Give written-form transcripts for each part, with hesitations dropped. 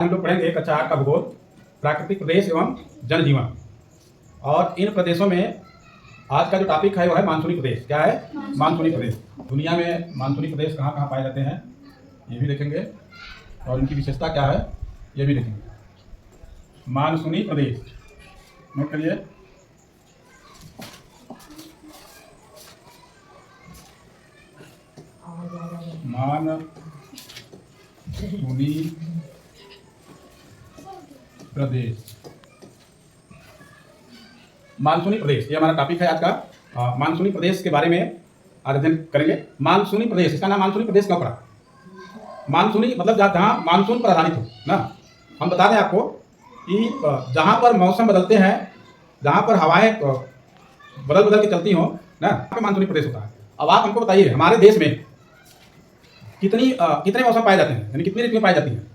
हम लोग पढ़ेंगे कक्षा 8 का भूगोल, प्राकृतिक प्रदेश एवं जनजीवन। और इन प्रदेशों में आज का जो टॉपिक है वो है मानसूनी प्रदेश। क्या है? मानसूनी प्रदेश। दुनिया में मानसूनी प्रदेश कहाँ कहाँ पाए जाते हैं ये भी देखेंगे, और इनकी विशेषता क्या है ये भी देखेंगे। मानसूनी प्रदेश नोट करिए। मानसूनी प्रदेश, मानसूनी प्रदेश ये हमारा टॉपिक है आज का। मानसूनी प्रदेश के बारे में आज अध्ययन करेंगे। मानसूनी प्रदेश, इसका नाम मानसूनी प्रदेश क्यों पड़ा? मानसूनी मतलब जहाँ मानसून पर आधारित हो ना। हम बता दें आपको कि जहाँ पर मौसम बदलते हैं, जहाँ पर हवाएं बदल बदल के चलती हों ना, वहाँ पे मानसूनी प्रदेश होता है। अब आप हमको बताइए हमारे देश में कितने मौसम पाए जाते हैं, यानी कितनी ऋतुएं पाई जाती हैं?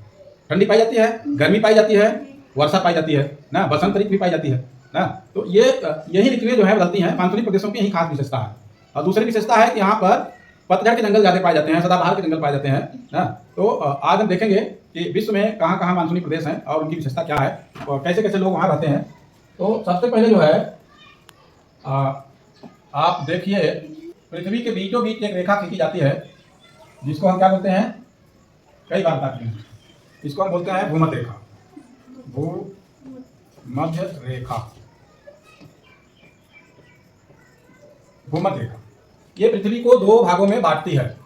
ठंडी पाई जाती है, गर्मी पाई जाती है, वर्षा पाई जाती है ना, बसंत ऋतु भी पाई जाती है ना। तो यही ऋतुएं जो है बदलती हैं। मानसूनी प्रदेशों की यही खास विशेषता है। और दूसरी विशेषता है कि यहाँ पर पतझड़ के जंगल ज़्यादा पाए जाते हैं, सदाबहार के जंगल पाए जाते हैं ना। तो आज हम देखेंगे कि विश्व में कहाँ कहाँ मानसूनी प्रदेश हैं और उनकी विशेषता क्या है और कैसे कैसे लोग वहाँ रहते हैं। तो सबसे पहले जो है आप देखिए, पृथ्वी के बीचों बीच एक रेखा खींची जाती है जिसको हम क्या बोलते हैं, कई बार बताते हैं, इसको हम बोलते हैं भूमध्य रेखा। भूमध्य रेखा, भूमध्य रेखा ये पृथ्वी को दो भागों में बांटती है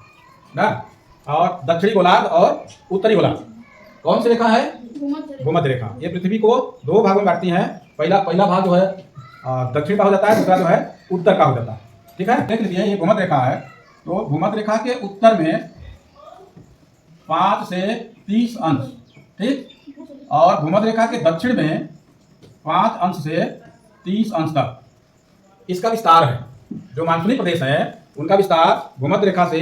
ना, और दक्षिणी गोलार्ध और उत्तरी गोलार्ध। कौन सी रेखा है? भूमध्य रेखा। ये पृथ्वी को दो भागों में बांटती है। पहला भाग जो है दक्षिण का हो जाता है, दूसरा जो है उत्तर का हो जाता है। ठीक है, देख लीजिए ये भूमध्य रेखा है। तो भूमध्य रेखा के उत्तर में 5 से 30 अंश, ठीक, और भूमध्य रेखा के दक्षिण में 5 अंश से 30 अंश तक इसका विस्तार है। जो मानसूनी प्रदेश है उनका विस्तार भूमध्य रेखा से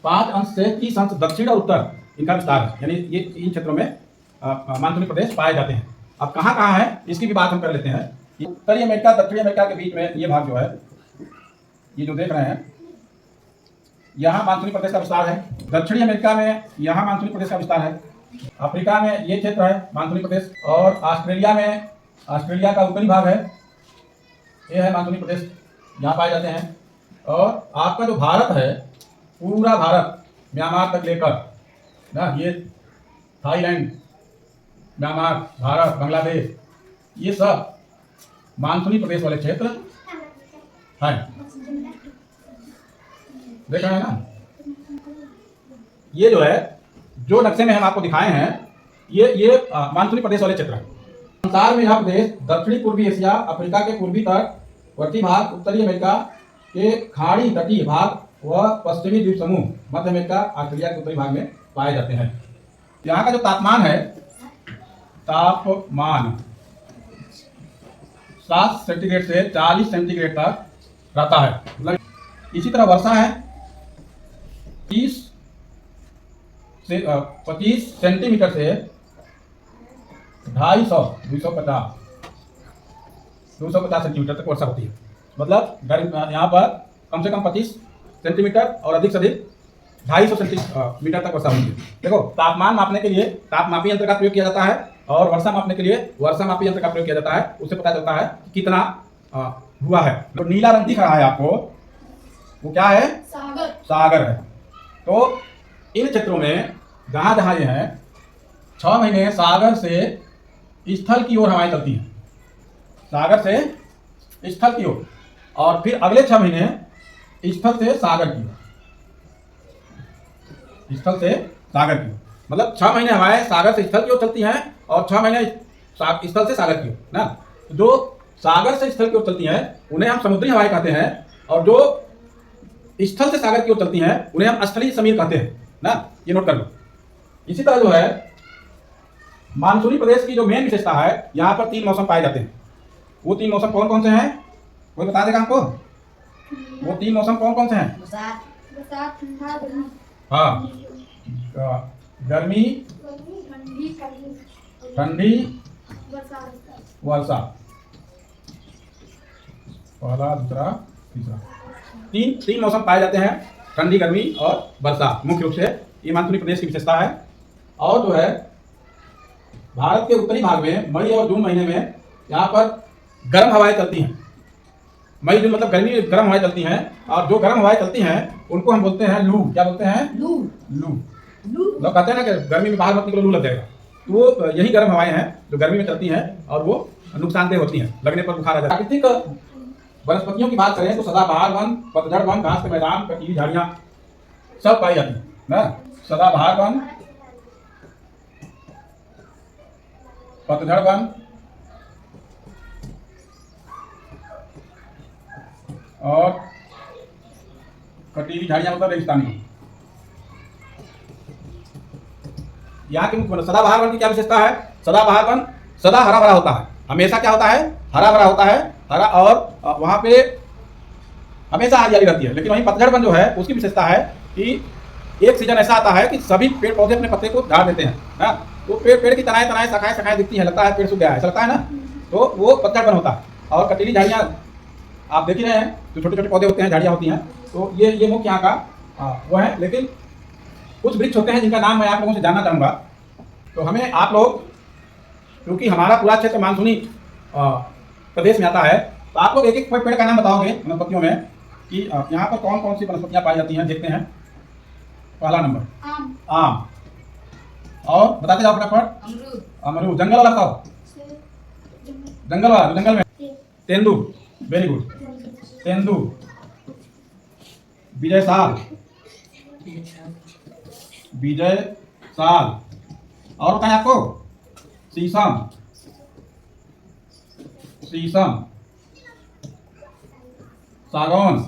5 अंश से 30 अंश दक्षिण और उत्तर इनका विस्तार है, यानी ये इन क्षेत्रों में मानसूनी प्रदेश पाए जाते हैं। अब कहाँ कहाँ है इसकी भी बात हम कर लेते हैं। उत्तरी अमेरिका दक्षिणी अमेरिका के बीच में ये भाग जो है, ये जो देख रहे हैं, यहाँ मानसूनी प्रदेश का विस्तार है। दक्षिणी अमेरिका में यहाँ मानसूनी प्रदेश का विस्तार है। अफ्रीका में ये क्षेत्र है मानसूनी प्रदेश। और ऑस्ट्रेलिया में, ऑस्ट्रेलिया का उत्तरी भाग है, ये है मानसूनी प्रदेश, यहाँ पाए जाते हैं। और आपका जो भारत है, पूरा भारत म्यांमार तक लेकर ना, ये थाईलैंड, म्यांमार, भारत, बांग्लादेश, ये सब मानसूनी प्रदेश वाले क्षेत्र हैं। देख रहे हैं ना, ये जो है, जो नक्शे में हम आपको दिखाए हैं, ये मानसूनी प्रदेश वाले क्षेत्र हैं। संसार में यह प्रदेश दक्षिणी पूर्वी एशिया, अफ्रीका के पूर्वी तटवर्ती भाग, उत्तरी अमेरिका के खाड़ी तटीय भाग व पश्चिमी द्वीप समूह, मध्य अमेरिका, ऑस्ट्रेलिया के उत्तरी भाग में पाए जाते हैं। यहाँ का जो तापमान है, तापमान 7 सेंटीग्रेड से 40 सेंटीग्रेड तक रहता है। मतलब इसी तरह वर्षा है 25 सेंटीमीटर से 250 सेंटीमीटर तक वर्षा होती है। मतलब यहाँ पर कम से कम 25 सेंटीमीटर और अधिक से अधिक 250 सेंटीमीटर तक वर्षा होती है। देखो, तापमान मापने के लिए तापमापी यंत्र का प्रयोग किया जाता है, और वर्षा मापने के लिए वर्षा मापी यंत्र का प्रयोग किया जाता है। उससे पता चलता है कि कितना हुआ है। तो नीला रंग दिख रहा है आपको, वो क्या है? सागर है। तो इन क्षेत्रों में जहाँ जहाँ ये है, 6 महीने सागर से स्थल की ओर हवाएं चलती हैं, सागर से स्थल की ओर, और फिर अगले 6 महीने स्थल से सागर की ओर, स्थल से सागर की ओर। मतलब 6 महीने हवाएं सागर से स्थल की ओर चलती हैं और 6 महीने स्थल से सागर की ओर ना। जो सागर से स्थल की ओर चलती हैं उन्हें हम समुद्री हवाएं कहते हैं, और जो स्थल से सागर की ओर चलती हैं उन्हें हम स्थलीय समीर कहते हैं ना। ये नोट कर लो। इसी तरह जो है मानसूनी प्रदेश की जो मेन विशेषता है, यहाँ पर 3 मौसम पाए जाते हैं। वो 3 मौसम कौन कौन से हैं, कोई बता देगा हमको? वो 3 मौसम कौन कौन से हैं? हाँ, गर्मी, ठंडी, वर्षा। पहला, दूसरा, तीसरा, तीन मौसम पाए जाते हैं, ठंडी, गर्मी और वर्षा। मुख्य रूप से ये मानसूनी प्रदेश की विशेषता है। और जो है भारत के उत्तरी भाग में मई और जून महीने में यहाँ पर गर्म हवाएं चलती हैं। मई जून मतलब गर्मी में गर्म हवाएं चलती हैं, और जो गर्म हवाएं चलती हैं उनको हम बोलते हैं लू। क्या बोलते हैं? लू। लू लोग कहते हैं ना कि गर्मी में बाहर मत निकलो, लू लग जाएगा। तो वो यही गर्म हवाएं हैं जो गर्मी में चलती हैं और वो नुकसानदेह होती हैं, लगने पर बुखार आ जाता है। प्राकृतिक वनस्पतियों की बात करें तो सदाबहार वन, पतझड़ वन, घास के मैदान, कटीली झाड़ियाँ सब पाई जाती हैं ना। सदाबहार वन, पतझड़ वन और कटीली झाड़ियाँ मतलब रेगिस्तानी। यहाँ के मुख्य सदाबहार वन की क्या विशेषता है? सदाबहार वन सदा हरा भरा होता है, हमेशा क्या होता है? हरा भरा होता है, हरा, और वहाँ पे हमेशा हरियाली रहती है। लेकिन वहीं पतझड़ वन जो है उसकी विशेषता है कि एक सीजन ऐसा आता है कि सभी पेड़ पौधे अपने पत्ते को झाड़ देते हैं ना। तो पेड़ की तनाएं तनाएं शाखाएं शाखाएं दिखती हैं, लगता है पेड़ सूख गया है, ऐसा लगता है ना। तो वो पतझड़ वन होता है। और कटीली झाड़ियाँ आप देख ही रहे हैं, जो छोटे छोटे पौधे होते हैं, झाड़ियाँ होती हैं। तो ये मुख्य यहाँ का वो है। लेकिन कुछ वृक्ष होते हैं जिनका नाम मैं आप लोगों से जानना चाहूँगा। तो हमें आप लोग, क्योंकि हमारा पूरा क्षेत्र मानसूनी प्रदेश में आता है, तो आप लोग एक एक पेड़ का नाम बताओगे वनस्पतियों में कि यहाँ पर कौन कौन सी वनस्पतियाँ पाई जाती हैं। देखते हैं। पहला नंबर आम। और बताते जाओ फटाफट। अमरूद। जंगल वाला बताओ। जंगल वाला, जंगल में तेंदू। वेरी गुड, तेंदू। विजय साल। विजय साल। और बताएं आपको? शीशम। शीशम। सागौन।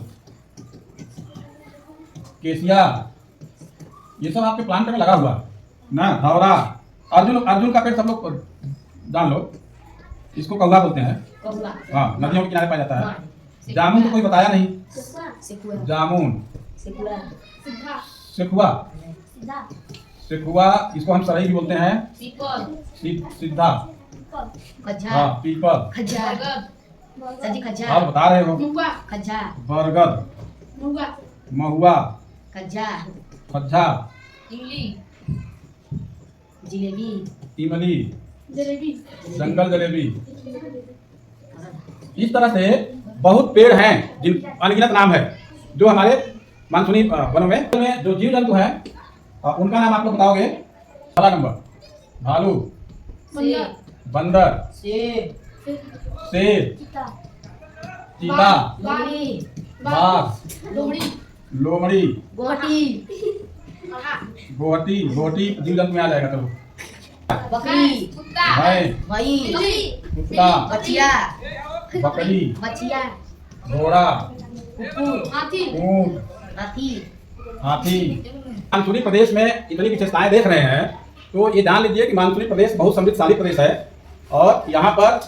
केसिया। ये सब आपके प्लांट में लगा हुआ ना। धौरा। अर्जुन का पेड़ सब लोग जान लो, इसको कौवा बोलते हैं। हाँ, नदियों के किनारे पाया जाता है। जामुन तो कोई बताया नहीं। जामुन। सेखुआ। सेखुआ, इसको हम सरई भी बोलते हैं। सीधा। हाँ, पीपल। आप बता रहे हो। बरगद। महुआ। खज्जा। इमली। जंगल जलेबी। इस तरह से बहुत पेड़ हैं जिन अनगिनत नाम है जो हमारे मानसूनी वनों में जो जीव जंतु हैं उनका नाम आप लोग बताओगे। पहला नंबर भालू। बंदर। शेर। चीता। बाघ। लोमड़ी। गोहटी। गोहटी जीव जंतु में आ जाएगा। चलो। बकरी। कुत्ता। बकरी। घोड़ा। ऊंट। हाथी। मानसूनी प्रदेश में इतनी विशेषताएं देख रहे हैं तो ये जान लीजिए कि मानसूनी प्रदेश बहुत समृद्धशाली प्रदेश है और यहाँ पर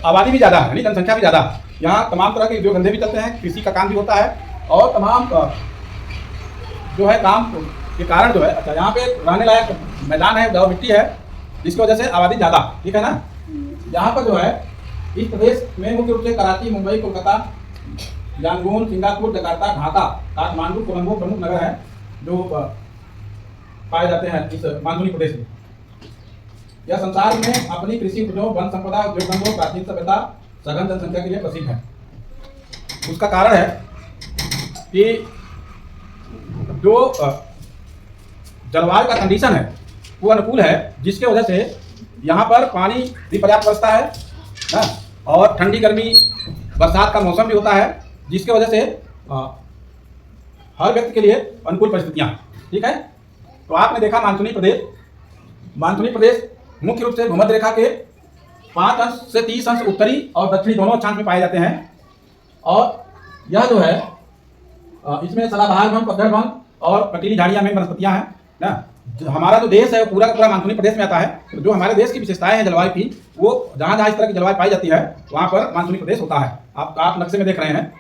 आबादी भी ज़्यादा है, यानी जनसंख्या भी ज़्यादा। यहाँ तमाम तरह के उद्योग धंधे भी चलते हैं, कृषि का काम भी होता है और तमाम जो है काम के कारण जो है अच्छा यहाँ पे रहने लायक मैदान है, उपजाऊ मिट्टी है, जिसकी वजह से आबादी ज़्यादा, ठीक है ना। यहाँ पर जो है इस प्रदेश में मुख्य रूप से Karachi, Mumbai, Kolkata, Yangon, Singapore, Jakarta, Dhaka, Kathmandu, Colombo प्रमुख नगर हैं जो पाए जाते हैं इस मानसूनी प्रदेश में। यह संसार में अपनी कृषि उपजों, वन संपदा, उद्योग धंधों, प्राचीन सभ्यता, सघन जनसंख्या के लिए प्रसिद्ध है। उसका कारण है कि जो जलवायु का कंडीशन है वो अनुकूल है, जिसके वजह से यहाँ पर पानी भी पर्याप्त बरसता है ना, और ठंडी गर्मी बरसात का मौसम भी होता है, जिसके वजह से हर व्यक्ति के लिए अनुकूल परिस्थितियाँ, ठीक है। तो आपने देखा मानसूनी प्रदेश मुख्य रूप से भूमध्य रेखा के 5 अंश से 30 अंश उत्तरी और दक्षिणी दोनों अक्षांश में पाए जाते हैं। और यह जो है इसमें सदाबहार वन, पतझड़ वन और कटीली झाड़ियाँ में वनस्पतियाँ हैं ना। हमारा जो देश है वो पूरा का पूरा मानसूनी प्रदेश में आता है। तो जो हमारे देश की विशेषताएं हैं जलवायु की, वो जहाँ जहाँ इस तरह की जलवायु पाई जाती है वहाँ पर मानसूनी प्रदेश होता है। आप नक्शे में देख रहे हैं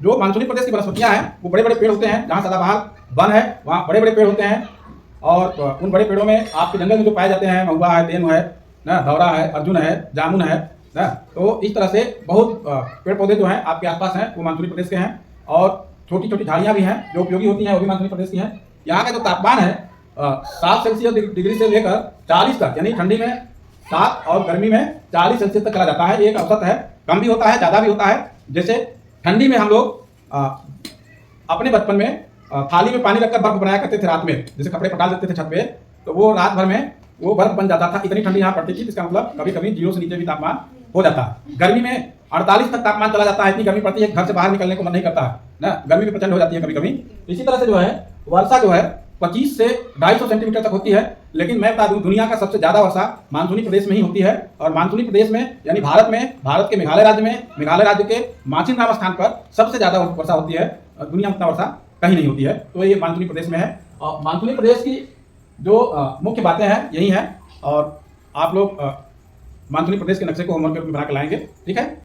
जो मानसूनी प्रदेश की वनस्पतियाँ हैं वो बड़े बड़े पेड़ होते हैं। जहाँ सदाबहार वन है वहाँ बड़े बड़े पेड़ होते हैं और उन बड़े पेड़ों में आपके जंगल में जो पाए जाते हैं महुआ है, तेंदू है ना, धौरा है, अर्जुन है, जामुन है ना। तो इस तरह से बहुत पेड़ पौधे जो हैं आपके आसपास हैं वो मानसूनी प्रदेश के हैं और छोटी छोटी झाड़ियाँ भी हैं जो उपयोगी होती हैं, वो भी मानसूनी प्रदेश की हैं। यहाँ का जो तापमान है 7 डिग्री से लेकर 40 तक, यानी ठंडी में 7 और गर्मी में 40 सेल्सियस तक चला जाता है। एक औसत है, कम भी होता है, ज़्यादा भी होता है। जैसे ठंडी में हम लोग अपने बचपन में थाली में पानी रखकर बर्फ बनाया करते थे रात में, जैसे कपड़े पटा देते थे छत पे, तो वो रात भर में वो बर्फ बन जाता था। इतनी ठंडी यहाँ पड़ती थी, इसका मतलब कभी कभी 0 से नीचे भी तापमान हो जाता है। गर्मी में 48 तक तापमान चला जाता है, इतनी गर्मी पड़ती है घर से बाहर निकलने को मन नहीं करता है ना, गर्मी भी प्रचंड हो जाती है कभी कभी। इसी तरह से जो है वर्षा जो है 25 से 250 सेंटीमीटर तक होती है। लेकिन मैं बता दूं, दुनिया का सबसे ज्यादा वर्षा मानसूनी प्रदेश में ही होती है। और मानसूनी प्रदेश में यानी भारत के मेघालय राज्य के माचिन नाम स्थान पर सबसे ज्यादा वर्षा होती है। दुनिया में उतना वर्षा कहीं नहीं होती है, तो ये मानसूनी प्रदेश में है। और मानसूनी प्रदेश की जो मुख्य बातें हैं यही हैं। और आप लोग मानसूनी प्रदेश के नक्शे को होमवर्क में बना कर लाएंगे, ठीक है।